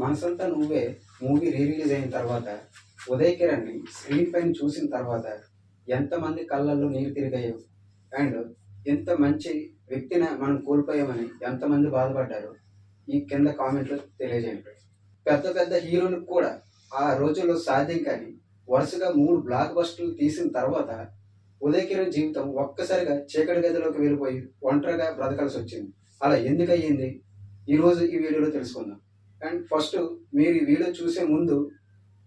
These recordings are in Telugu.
మనసంతా నువ్వే మూవీ రిలీజ్ అయిన తర్వాత ఉదయ్ కిరణ్‌ని స్క్రీన్ పైన చూసిన తర్వాత ఎంతమంది కళ్ళల్లో నీరు తిరిగాయో అండ్ ఎంత మంచి వ్యక్తిని మనం కోల్పోయామని ఎంతమంది బాధపడ్డారో ఈ కింద కామెంట్‌లో తెలియజేయండి. పెద్ద పెద్ద హీరోలకు కూడా ఆ రోజుల్లో సాధ్యం కాని వరుసగా 3 బ్లాక్ బస్టర్‌లు తీసిన తర్వాత ఉదయ్ కిరణ్ జీవితం ఒక్కసారిగా చీకటి గదిలోకి వెళ్ళిపోయి ఒంటరిగా బ్రతకాల్సొచ్చింది. అలా ఎందుకయ్యింది? ఈరోజు ఈ వీడియోలో తెలుసుకుందాం. అండ్ ఫస్ట్ మీరు ఈ వీడియో చూసే ముందు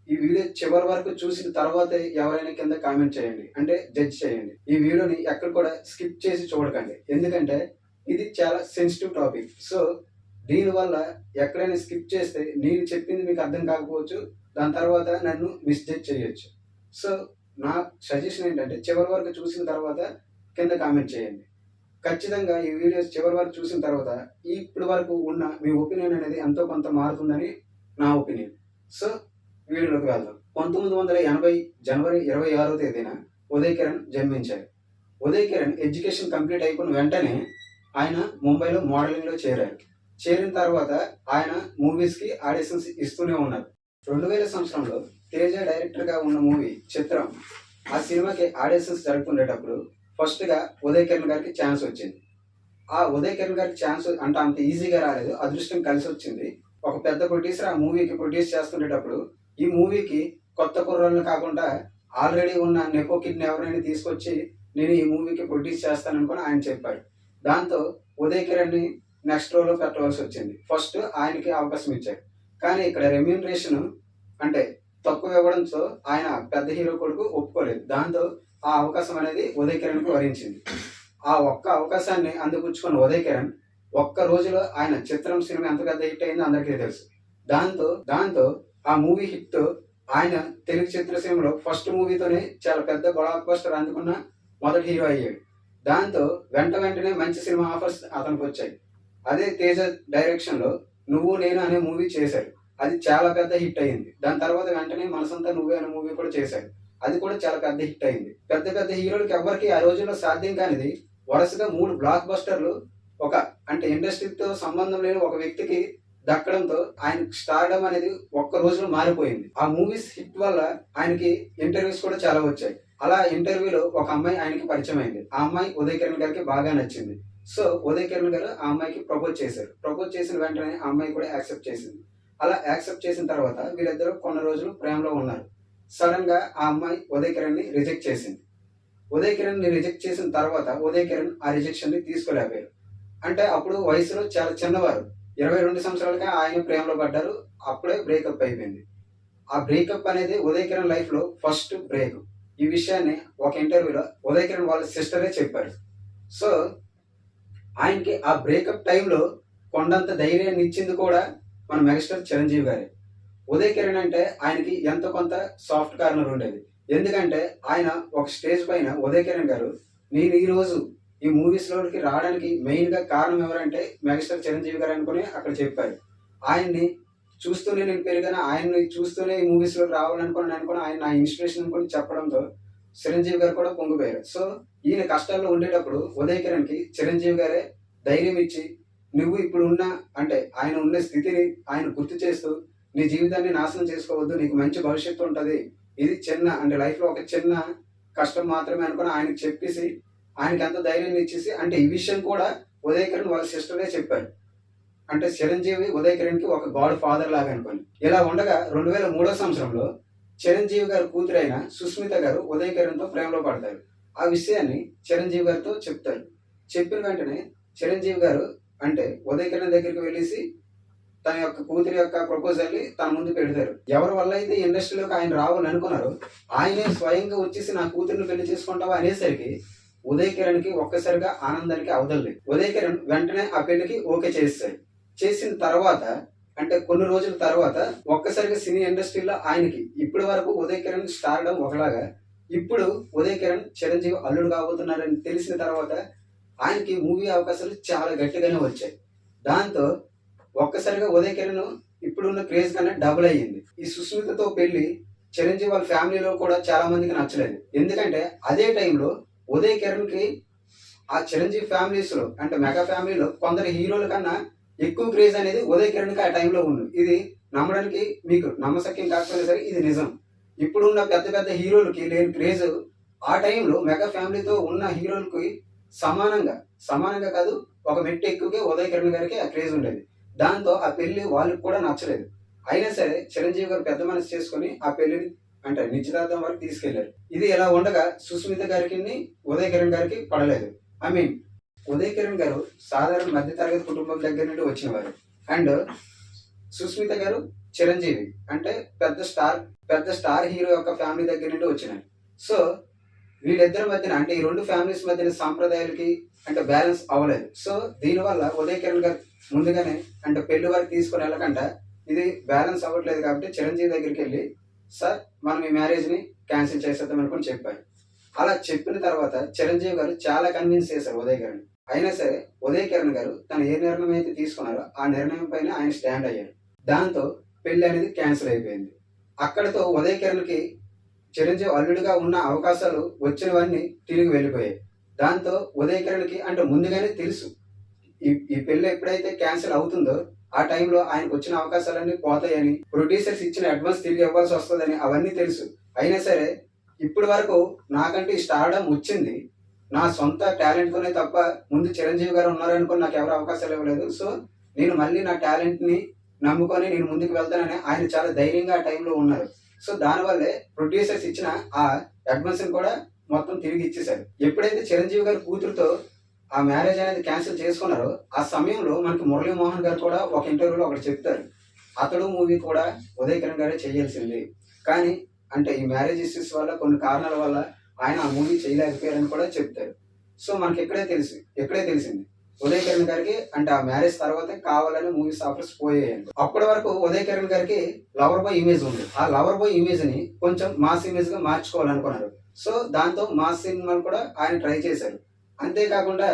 ఈ వీడియో చివరి వరకు చూసిన తర్వాతే ఎవరైనా కింద కామెంట్ చేయండి. అంటే జడ్జ్ చేయండి. ఈ వీడియోని ఎక్కడ కూడా స్కిప్ చేసి చూడకండి. ఎందుకంటే ఇది చాలా సెన్సిటివ్ టాపిక్. సో దీనివల్ల ఎక్కడైనా స్కిప్ చేస్తే నేను చెప్పింది మీకు అర్థం కాకపోవచ్చు. దాని తర్వాత నన్ను మిస్జడ్జ్ చేయొచ్చు. సో నా సజెషన్ ఏంటంటే చివరి వరకు చూసిన తర్వాత కింద కామెంట్ చేయండి. ఖచ్చితంగా ఈ వీడియోస్ చివరి వరకు చూసిన తర్వాత ఇప్పటి వరకు ఉన్న మీ ఒపీనియన్ అనేది ఎంతో కొంత మారుతుందని నా ఒపీనియన్. సో వీడియోలోకి వెళ్దాం. 1980 జనవరి 26వ తేదీన ఉదయ్ కిరణ్ జన్మించారు. ఉదయ్ కిరణ్ ఎడ్యుకేషన్ కంప్లీట్ అయిపోయిన వెంటనే ఆయన ముంబైలో మోడలింగ్లో చేరారు. చేరిన తర్వాత ఆయన మూవీస్కి ఆడిషన్స్ ఇస్తూనే ఉన్నారు. 2000 సంవత్సరంలో తేజ డైరెక్టర్గా ఉన్న మూవీ చిత్రం, ఆ సినిమాకి ఆడిషన్స్ జరుగుతుండేటప్పుడు ఫస్ట్గా ఉదయ్ కిరణ్ గారికి ఛాన్స్ వచ్చింది. ఆ ఉదయ్ కిరణ్ గారికి ఛాన్స్ అంటే అంత ఈజీగా రాలేదు, అదృష్టం కలిసి వచ్చింది. ఒక పెద్ద ప్రొడ్యూసర్ ఆ మూవీకి ప్రొడ్యూస్ చేస్తుండేటప్పుడు ఈ మూవీకి కొత్త కుర్రోళ్ళని కాకుండా ఆల్రెడీ ఉన్న నెపో కిడ్ని ఎవరైనా తీసుకొచ్చి నేను ఈ మూవీకి ప్రొడ్యూస్ చేస్తాననుకుని ఆయన చెప్పాడు. దాంతో ఉదయ్ కిరణ్ని నెక్స్ట్ రోలో పెట్టవలసి వచ్చింది. ఫస్ట్ ఆయనకి అవకాశం ఇచ్చారు. కానీ ఇక్కడ రెమ్యూనరేషన్ అంటే తక్కువ ఇవ్వడంతో ఆయన పెద్ద హీరో కొడుకు ఒప్పుకోలేదు. దాంతో ఆ అవకాశం అనేది ఉదయ్ కిరణ్కి వరించింది. ఆ ఒక్క అవకాశాన్ని అందిపుచ్చుకున్న ఉదయ్ కిరణ్ ఒక్క రోజులో ఆయన చిత్రం సినిమా ఎంత పెద్ద హిట్ అయిందో అందరికీ తెలుసు. దాంతో ఆ మూవీ హిట్ ఆయన తెలుగు చిత్రసీమలో ఫస్ట్ మూవీతోనే చాలా పెద్ద బ్లాక్ బస్టర్ అందుకున్న మొదటి హీరో అయ్యాడు. దాంతో వెంటనే మంచి సినిమా ఆఫర్స్ అతనికి వచ్చాయి. అదే తేజ డైరెక్షన్లో నువ్వు నేను అనే మూవీ చేశారు. అది చాలా పెద్ద హిట్ అయింది. దాని తర్వాత వెంటనే మనసంతా నువ్వే అనే మూవీ కూడా చేశారు. అది కూడా చాలా పెద్ద హిట్ అయింది. పెద్ద హీరోలకి ఎవరికి ఆ రోజుల్లో సాధ్యం కానిది వరుసగా 3 బ్లాక్ బస్టర్లు అంటే ఇండస్ట్రీతో సంబంధం లేని ఒక వ్యక్తికి దక్కడంతో ఆయన స్టార్డమ్ అనేది ఒక్క రోజులో మారిపోయింది. ఆ మూవీస్ హిట్ వల్ల ఆయనకి ఇంటర్వ్యూస్ కూడా చాలా వచ్చాయి. అలా ఇంటర్వ్యూలో ఒక అమ్మాయి ఆయనకి పరిచయం అయింది. ఆ అమ్మాయి ఉదయ్ కిరణ్ గారికి బాగా నచ్చింది. సో ఉదయ్ కిరణ్ గారు ఆ అమ్మాయికి ప్రపోజ్ చేశారు. ప్రపోజ్ చేసిన వెంటనే ఆ అమ్మాయి కూడా యాక్సెప్ట్ చేసింది. అలా యాక్సెప్ట్ చేసిన తర్వాత వీళ్ళిద్దరూ కొన్ని రోజులు ప్రేమలో ఉన్నారు. సడన్ గా ఆ అమ్మాయి ఉదయ్ కిరణ్ ని రిజెక్ట్ చేసింది. ఉదయ్ కిరణ్ ని రిజెక్ట్ చేసిన తర్వాత ఉదయ్ కిరణ్ ఆ రిజెక్షన్ ని తీసుకోలేకపోయారు. అంటే అప్పుడు వయసులో చాలా చిన్నవారు, 22 సంవత్సరాలుగా ఆయన ప్రేమలో పడ్డారు. అప్పుడే బ్రేకప్ అయిపోయింది. ఆ బ్రేకప్ అనేది ఉదయ్ కిరణ్ లైఫ్ లో ఫస్ట్ బ్రేక్. ఈ విషయాన్ని ఒక ఇంటర్వ్యూలో ఉదయ్ కిరణ్ వాళ్ళ సిస్టరే చెప్పారు. సో ఆయనకి ఆ బ్రేకప్ టైంలో కొండంత ధైర్యాన్ని ఇచ్చింది కూడా మన మెగాస్టార్ చిరంజీవి గారే. ఉదయ్ కిరణ్ అంటే ఆయనకి ఎంతో కొంత సాఫ్ట్ కార్నర్ ఉండేది. ఎందుకంటే ఆయన ఒక స్టేజ్ పైన ఉదయ్ కిరణ్ గారు నేను ఈ రోజు ఈ మూవీస్ లోకి రావడానికి మెయిన్ గా కారణం ఎవరంటే మెగాస్టార్ చిరంజీవి గారు అనుకుని అక్కడ చెప్పారు. ఆయన్ని చూస్తూనే నేను పెరిగాను, ఆయన్ని చూస్తూనే ఈ మూవీస్ లోకి రావాలనుకుని ఆయన నా ఇన్స్పిరేషన్ అనుకుని చెప్పడంతో చిరంజీవి గారు కూడా పొంగిపోయారు. సో ఈయన కష్టాల్లో ఉండేటప్పుడు ఉదయ్ కిరణ్ కి చిరంజీవి గారే ధైర్యం ఇచ్చి నువ్వు ఇప్పుడు ఉన్న అంటే ఆయన ఉన్న స్థితిని ఆయన గుర్తు చేస్తూ నీ జీవితాన్ని నాశనం చేసుకోవద్దు, నీకు మంచి భవిష్యత్తు ఉంటుంది, ఇది చిన్న అంటే లైఫ్ లో ఒక చిన్న కష్టం మాత్రమే అనుకుని ఆయనకు చెప్పేసి ఆయనకి ఎంత ధైర్యాన్ని ఇచ్చేసి అంటే ఈ విషయం కూడా ఉదయ్ కిరణ్ వాళ్ళ సిస్టరే చెప్పారు. అంటే చిరంజీవి ఉదయ్ కిరణ్ కి ఒక గాడ్ ఫాదర్ లాగా అనుకోని. ఇలా ఉండగా 2003 సంవత్సరంలో చిరంజీవి గారి కూతురైన సుస్మిత గారు ఉదయ్ కిరణ్ తో ప్రేమలో పడతారు. ఆ విషయాన్ని చిరంజీవి గారితో చెప్తారు. చెప్పిన వెంటనే చిరంజీవి గారు అంటే ఉదయ్ కిరణ్ దగ్గరికి వెళ్ళేసి తన యొక్క కూతురి యొక్క ప్రపోజల్ ని తన ముందు పెడతారు. ఎవరి వల్ల అయితే ఇండస్ట్రీలోకి ఆయన రావాలని అనుకున్నారో ఆయనే స్వయంగా వచ్చేసి నా కూతురిని పెళ్లి చేసుకుంటావా అనేసరికి ఉదయ్ కిరణ్ కి ఒక్కసారిగా ఆనందానికి అవదలేదు. ఉదయ్ కిరణ్ వెంటనే ఆ పెళ్లికి ఓకే చేస్తారు. చేసిన తర్వాత అంటే కొన్ని రోజుల తర్వాత ఒక్కసారిగా సినీ ఇండస్ట్రీలో ఆయనకి ఇప్పటి వరకు ఉదయ్ కిరణ్ స్టార్డమ్ ఒకలాగా, ఇప్పుడు ఉదయ్ కిరణ్ చిరంజీవి అల్లుడు కాబోతున్నారని తెలిసిన తర్వాత ఆయనకి మూవీ అవకాశాలు చాలా గట్టిగానే వచ్చాయి. దాంతో ఒక్కసారిగా ఉదయ్ కిరణ్ ఇప్పుడున్న క్రేజ్ కన్నా డబుల్ అయ్యింది. ఈ సుస్మితతో పెళ్లి చిరంజీవి వాళ్ళ ఫ్యామిలీలో కూడా చాలా మందికి నచ్చలేదు. ఎందుకంటే అదే టైంలో ఉదయ్ కిరణ్ కి ఆ చిరంజీవి ఫ్యామిలీస్ లో అంటే మెగా ఫ్యామిలీలో కొందరు హీరోల కన్నా ఎక్కువ క్రేజ్ అనేది ఉదయ్ కిరణ్ కి ఆ టైంలో ఉంది. ఇది నమ్మడానికి మీకు నమ్మశక్యం కాకపోయినా సరే ఇది నిజం. ఇప్పుడున్న పెద్ద పెద్ద హీరోలకి లేని క్రేజ్ ఆ టైంలో మెగా ఫ్యామిలీతో ఉన్న హీరోలకి సమానంగా కాదు, ఒక మెట్టు ఎక్కువగా ఉదయ్ కిరణ్ గారికి ఆ క్రేజ్ ఉండేది. దాంతో ఆ పెళ్లి వాళ్ళకి కూడా నచ్చలేదు. అయినా సరే చిరంజీవి గారు పెద్ద మనసు చేసుకుని ఆ పెళ్లిని అంటే నిశ్చితార్థం వరకు తీసుకెళ్లారు. ఇది ఇలా ఉండగా సుస్మిత గారికి ఉదయ్ కిరణ్ గారికి పడలేదు. ఐ మీన్ ఉదయ్ కిరణ్ గారు సాధారణ మధ్యతరగతి కుటుంబం దగ్గర నుండి వచ్చినవారు. అండ్ సుస్మిత గారు చిరంజీవి అంటే పెద్ద స్టార్ హీరో యొక్క ఫ్యామిలీ దగ్గర నుండి వచ్చినారు. సో వీళ్ళిద్దరి మధ్యన అంటే ఈ రెండు ఫ్యామిలీస్ మధ్యన సాంప్రదాయాలకి అంటే బ్యాలెన్స్ అవ్వలేదు. సో దీనివల్ల ఉదయ్ కిరణ్ గారు ముందుగానే అంటే పెళ్లి వరకు తీసుకుని వెళ్ళకుండా ఇది బ్యాలెన్స్ అవ్వట్లేదు కాబట్టి చిరంజీవి దగ్గరికి వెళ్ళి, సార్ మనం ఈ మ్యారేజ్ని క్యాన్సిల్ చేసేద్దాం అనుకుని చెప్పారు. అలా చెప్పిన తర్వాత చిరంజీవి గారు చాలా కన్విన్స్ చేశారు ఉదయ్ గారిని. అయినా సరే ఉదయ్ కిరణ్ గారు తను ఏ నిర్ణయం అయితే తీసుకున్నారో ఆ నిర్ణయం పైన ఆయన స్టాండ్ అయ్యారు. దాంతో పెళ్లి అనేది క్యాన్సిల్ అయిపోయింది. అక్కడితో ఉదయ్ కిరణ్కి చిరంజీవి అల్లుడిగా ఉన్న అవకాశాలు వచ్చినవన్నీ తిరిగి వెళ్ళిపోయాయి. దాంతో ఉదయ్ కిరణ్కి అంటే ముందుగానే తెలుసు ఈ పెళ్లి ఎప్పుడైతే క్యాన్సిల్ అవుతుందో ఆ టైంలో ఆయనకు వచ్చిన అవకాశాలన్నీ పోతాయని, ప్రొడ్యూసర్స్ ఇచ్చిన అడ్వాన్స్ తిరిగి ఇవ్వాల్సి వస్తుందని అవన్నీ తెలుసు. అయినా సరే ఇప్పటి వరకు నాకంటే ఈ స్టార్డమ్ వచ్చింది నా సొంత టాలెంట్తోనే తప్ప ముందు చిరంజీవి గారు ఉన్నారనుకుని నాకు ఎవరు అవకాశాలు ఇవ్వలేదు. సో నేను మళ్ళీ నా టాలెంట్ని నమ్ముకొని నేను ముందుకు వెళ్తానని ఆయన చాలా ధైర్యంగా ఆ టైంలో ఉన్నారు. సో దానివల్లే ప్రొడ్యూసర్స్ ఇచ్చిన ఆ అడ్వాన్స్ కూడా మొత్తం తిరిగి ఇచ్చేశారు. ఎప్పుడైతే చిరంజీవి గారి కూతురుతో ఆ మ్యారేజ్ అనేది క్యాన్సిల్ చేసుకున్నారో ఆ సమయంలో మనకి మురళీమోహన్ గారు కూడా ఒక ఇంటర్వ్యూలో ఒకటి చెప్తారు, అతడు మూవీ కూడా ఉదయ్ కిరణ్ గారే చేయాల్సింది, కానీ అంటే ఈ మ్యారేజ్ ఇష్యూస్ వల్ల కొన్ని కారణాల వల్ల ఆయన ఆ మూవీ చేయలేకపోయారని కూడా చెప్తారు. సో మనకి ఎక్కడే తెలిసింది ఉదయ్ కిరణ్ గారికి అంటే ఆ మ్యారేజ్ తర్వాత కావాలని మూవీస్ ఆఫర్స్ పోయాయి. అప్పటి వరకు ఉదయ్ కిరణ్ గారికి లవర్ బాయ్ ఇమేజ్ ఉంది. ఆ లవర్ బాయ్ ఇమేజ్ ని కొంచెం మాస్ ఇమేజ్ గా మార్చుకోవాలనుకున్నారు. సో దాంతో మాస్ సినిమాలు కూడా ఆయన ట్రై చేశారు. అంతేకాకుండా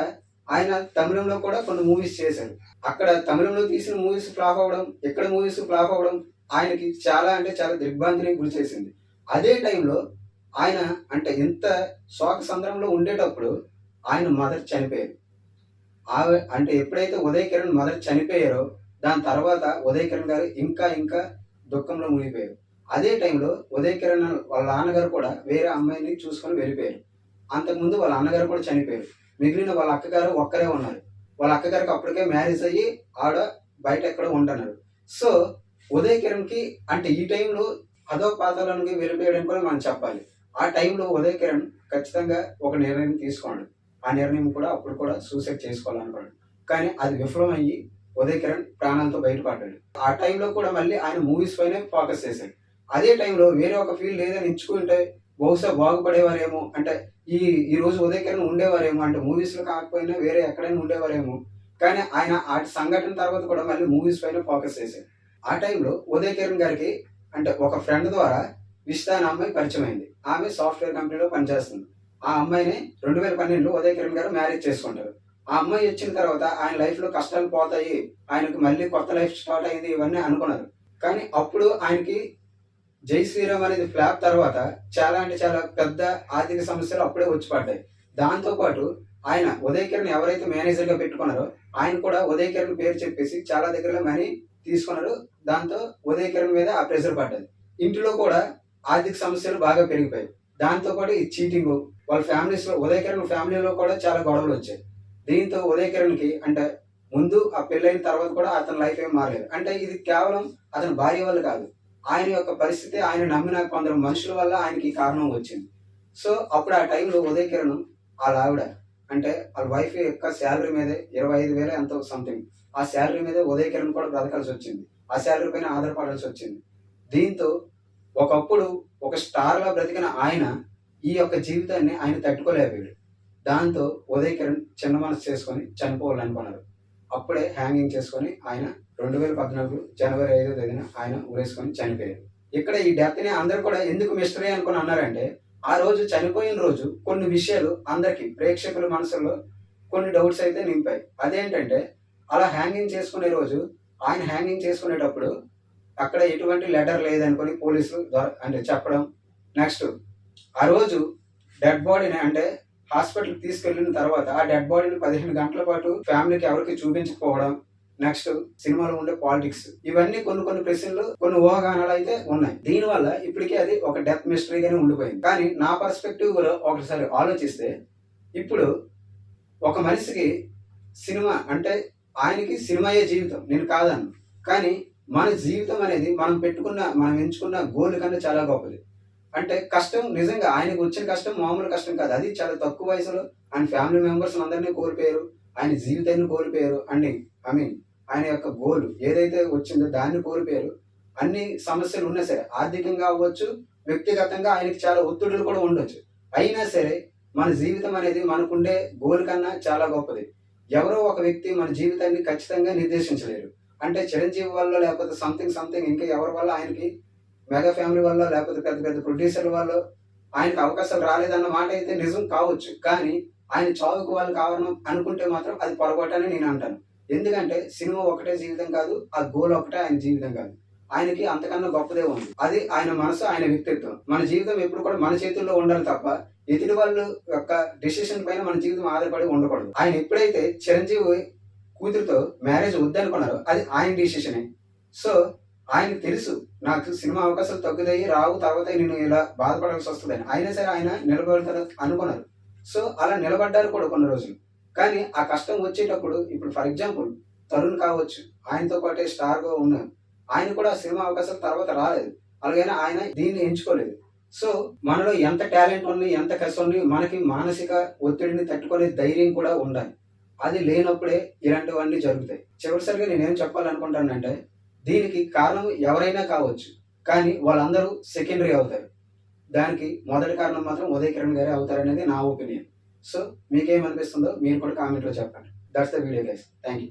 ఆయన తమిళంలో కూడా కొన్ని మూవీస్ చేశారు. అక్కడ తమిళంలో తీసిన మూవీస్ ఫ్లాప్ అవ్వడం, ఇక్కడ మూవీస్ ఫ్లాప్ అవ్వడం ఆయనకి చాలా అంటే చాలా దిగ్భ్రాంతిని గురి చేసింది. అదే టైంలో ఆయన అంటే ఇంత శోక సందర్భంలో ఉండేటప్పుడు ఆయన మదర్ చనిపోయారు. అంటే ఎప్పుడైతే ఉదయ్ కిరణ్ మదర్ చనిపోయారో దాని తర్వాత ఉదయ్ కిరణ్ గారు ఇంకా దుఃఖంలో మునిగిపోయారు. అదే టైంలో ఉదయ్ కిరణ్ వాళ్ళ నాన్నగారు కూడా వేరే అమ్మాయిని చూసుకొని వెళ్ళిపోయారు. అంతకుముందు వాళ్ళ అన్నగారు కూడా చనిపోయారు. మిగిలిన వాళ్ళ అక్కగారు ఒక్కరే ఉన్నారు. వాళ్ళ అక్కగారికి అప్పటికే మ్యారేజ్ అయ్యి ఆవిడ బయట ఎక్కడో ఉంటున్నారు. సో ఉదయ్ కిరణ్కి అంటే ఈ టైంలో అదో పాతాళానికి వెళ్ళిపోయాడని కూడా మనం చెప్పాలి. ఆ టైంలో ఉదయ్ కిరణ్ ఖచ్చితంగా ఒక నిర్ణయం తీసుకోండి. ఆ నిర్ణయం కూడా అప్పుడు కూడా సూసైడ్ చేసుకోవాలనుకోండి. కానీ అది విఫలమయ్యి ఉదయ్ కిరణ్ ప్రాణాలతో బయటపడ్డాడు. ఆ టైంలో కూడా మళ్ళీ ఆయన మూవీస్ పైనే ఫోకస్ చేశాడు. అదే టైంలో వేరే ఒక ఫీల్డ్ ఏదైనా ఎంచుకుంటే బహుశా బాగుపడేవారేమో, అంటే ఈ రోజు ఉదయ్ కిరణ్ ఉండేవారేమో, అంటే మూవీస్ లో కాకపోయినా వేరే ఎక్కడైనా ఉండేవారేమో. కానీ ఆయన ఆ సంఘటన తర్వాత కూడా మళ్ళీ మూవీస్ పైన ఫోకస్ చేశారు. ఆ టైంలో ఉదయ్ కిరణ్ గారికి అంటే ఒక ఫ్రెండ్ ద్వారా విష్తా అనే అమ్మాయి పరిచయం అయింది. ఆమె సాఫ్ట్వేర్ కంపెనీలో పనిచేస్తుంది. ఆ అమ్మాయిని 2012లో ఉదయ్ కిరణ్ గారు మ్యారేజ్ చేసుకుంటారు. ఆ అమ్మాయి వచ్చిన తర్వాత ఆయన లైఫ్ లో కష్టాలు పోతాయి, ఆయనకు మళ్ళీ కొత్త లైఫ్ స్టార్ట్ అయింది ఇవన్నీ అనుకున్నారు. కానీ అప్పుడు ఆయనకి జై శ్రీరామ్ అనేది ఫ్లాప్ తర్వాత చాలా అంటే చాలా పెద్ద ఆర్థిక సమస్యలు అప్పుడే వచ్చి పడ్డాయి. దాంతో పాటు ఆయన ఉదయ్ కిరణ్ ఎవరైతే మేనేజర్ గా పెట్టుకున్నారో ఆయన కూడా ఉదయ్ కిరణ్ పేరు చెప్పేసి చాలా దగ్గర మనీ తీసుకున్నారు. దాంతో ఉదయ్ కిరణ్ మీద ఆ ప్రెషర్ పడ్డది. ఇంటిలో కూడా ఆర్థిక సమస్యలు బాగా పెరిగిపోయాయి. దాంతో పాటు ఈ చీటింగ్ వాళ్ళ ఫ్యామిలీస్ లో ఉదయ్ కిరణ్ ఫ్యామిలీలో కూడా చాలా గొడవలు వచ్చాయి. దీంతో ఉదయ్ కిరణ్ కి అంటే ముందు ఆ పెళ్ళైన తర్వాత కూడా అతని లైఫ్ ఏం మారలేదు. అంటే ఇది కేవలం అతని భార్య వల్ల కాదు, ఆయన యొక్క పరిస్థితి, ఆయన నమ్మిన కొందరు మనుషుల వల్ల ఆయనకి కారణం వచ్చింది. సో అప్పుడు ఆ టైంలో ఉదయ్ కిరణ్ వాళ్ళ ఆవిడ అంటే వాళ్ళ వైఫ్ యొక్క శాలరీ మీదే 25,000 ఎంతో సంథింగ్, ఆ శాలరీ మీదే ఉదయ్ కిరణ్ కూడా బ్రతకాల్సి వచ్చింది. ఆ శాలరీ పైన ఆధారపడాల్సి వచ్చింది. దీంతో ఒకప్పుడు ఒక స్టార్ లా బ్రతికిన ఆయన ఈ యొక్క జీవితాన్ని ఆయన తట్టుకోలేకపోయాడు. దాంతో ఉదయ్ కిరణ్ చిన్న మనసు చేసుకొని చనిపోవాలనుకున్నారు. అప్పుడే హ్యాంగింగ్ చేసుకొని ఆయన 2014 జనవరి 5వ తేదీన ఆయన ఉరేసుకొని చనిపోయారు. ఇక్కడ ఈ డెత్ ని అందరూ కూడా ఎందుకు మిస్టరీ అనుకుని అన్నారంటే, ఆ రోజు చనిపోయిన రోజు కొన్ని విషయాలు అందరికి ప్రేక్షకుల మనసుల్లో కొన్ని డౌట్స్ అయితే నింపాయి. అదేంటంటే అలా హ్యాంగింగ్ చేసుకునే రోజు ఆయన హ్యాంగింగ్ చేసుకునేటప్పుడు అక్కడ ఎటువంటి లెటర్ లేదనుకొని పోలీసులు అంటే చెప్పడం. నెక్స్ట్ ఆ రోజు డెడ్ బాడీని అంటే హాస్పిటల్కి తీసుకెళ్లిన తర్వాత ఆ డెడ్ బాడీని 15 గంటల పాటు ఫ్యామిలీకి ఎవరికి చూపించకపోవడం. నెక్స్ట్ సినిమాలో ఉండే పాలిటిక్స్, ఇవన్నీ కొన్ని కొన్ని ప్రశ్నలు, కొన్ని ఊహాగానాలు అయితే ఉన్నాయి. దీనివల్ల ఇప్పటికీ అది ఒక డెత్ మిస్టరీగానే ఉండిపోయింది. కానీ నా పర్స్పెక్టివ్ లో ఒకసారి ఆలోచిస్తే, ఇప్పుడు ఒక మనిషికి సినిమా అంటే ఆయనకి సినిమాయే జీవితం, నేను కాదన్ను. కానీ మన జీవితం అనేది మనం ఎంచుకున్న గోల్ కన్నా చాలా గొప్పది. అంటే కష్టం నిజంగా ఆయనకు వచ్చిన కష్టం మామూలు కష్టం కాదు. అది చాలా తక్కువ వయసులో ఆయన ఫ్యామిలీ మెంబర్స్ అందరినీ కోల్పోయారు. ఆయన జీవితాన్ని కోల్పోయారు. ఐ మీన్ ఆయన యొక్క గోల్ ఏదైతే వచ్చిందో దాన్ని కోల్పోయారు. అన్ని సమస్యలు ఉన్నా సరే, ఆర్థికంగా అవ్వచ్చు, వ్యక్తిగతంగా ఆయనకి చాలా ఒత్తిడులు కూడా ఉండొచ్చు. అయినా సరే మన జీవితం అనేది మనకుండే గోల్ కన్నా చాలా గొప్పది. ఎవరో ఒక వ్యక్తి మన జీవితాన్ని ఖచ్చితంగా నిర్దేశించలేరు. అంటే చిరంజీవి వల్ల లేకపోతే సంథింగ్ ఇంకా ఎవరి వల్ల ఆయనకి మెగా ఫ్యామిలీ వల్ల లేకపోతే పెద్ద పెద్ద ప్రొడ్యూసర్ల వల్ల ఆయనకి అవకాశాలు రాలేదన్న మాట అయితే నిజం కావచ్చు. కానీ ఆయన చావుకు వాళ్ళు కారణం అనుకుంటే మాత్రం అది పొరపాటని నేను అంటాను. ఎందుకంటే సినిమా ఒకటే జీవితం కాదు, ఆ గోల్ ఒకటే ఆయన జీవితం కాదు. ఆయనకి అంతకన్నా గొప్పదే ఉంది. అది ఆయన మనసు, ఆయన వ్యక్తిత్వం. మన జీవితం ఎప్పుడు కూడా మన చేతుల్లో ఉండాలి తప్ప ఎదుటి వాళ్ళ యొక్క డెసిషన్ పైన మన జీవితం ఆధారపడి ఉండకూడదు. ఆయన ఎప్పుడైతే చిరంజీవి కూతురితో మ్యారేజ్ వద్దనుకున్నారో అది ఆయన డెసిషనే. సో ఆయనకు తెలుసు నాకు సినిమా అవకాశాలు తగ్గుతాయి, రావు, తర్వాత నేను ఇలా బాధపడాల్సి వస్తుందని. అయినా సరే ఆయన నిలబడతారు అనుకున్నారు. సో అలా నిలబడ్డారు కూడా కొన్ని రోజులు. కానీ ఆ కష్టం వచ్చేటప్పుడు ఇప్పుడు ఫర్ ఎగ్జాంపుల్ తరుణ్ కావచ్చు, ఆయనతో పాటే స్టార్గా ఉన్నారు. ఆయన కూడా సినిమా అవకాశాలు తర్వాత రాలేదు. అలాగైనా ఆయన దీన్ని ఎంచుకోలేదు. సో మనలో ఎంత టాలెంట్ ఉంది, ఎంత కసి ఉంది, మనకి మానసిక ఒత్తిడిని తట్టుకునే ధైర్యం కూడా ఉండాలి. అది లేనప్పుడే ఇలాంటివన్నీ జరుగుతాయి. చివరిసరిగా నేనేం చెప్పాలనుకుంటానంటే, దీనికి కారణం ఎవరైనా కావచ్చు. కానీ వాళ్ళందరూ సెకండరీ అవుతారు. దానికి మొదటి కారణం మాత్రం ఉదయ్ కిరణ్ గారే అవుతారనేది నా ఒపీనియన్. సో మీకేమనిపిస్తుందో మీరు కూడా కామెంట్లో చెప్పండి. That's the video guys. Thank you.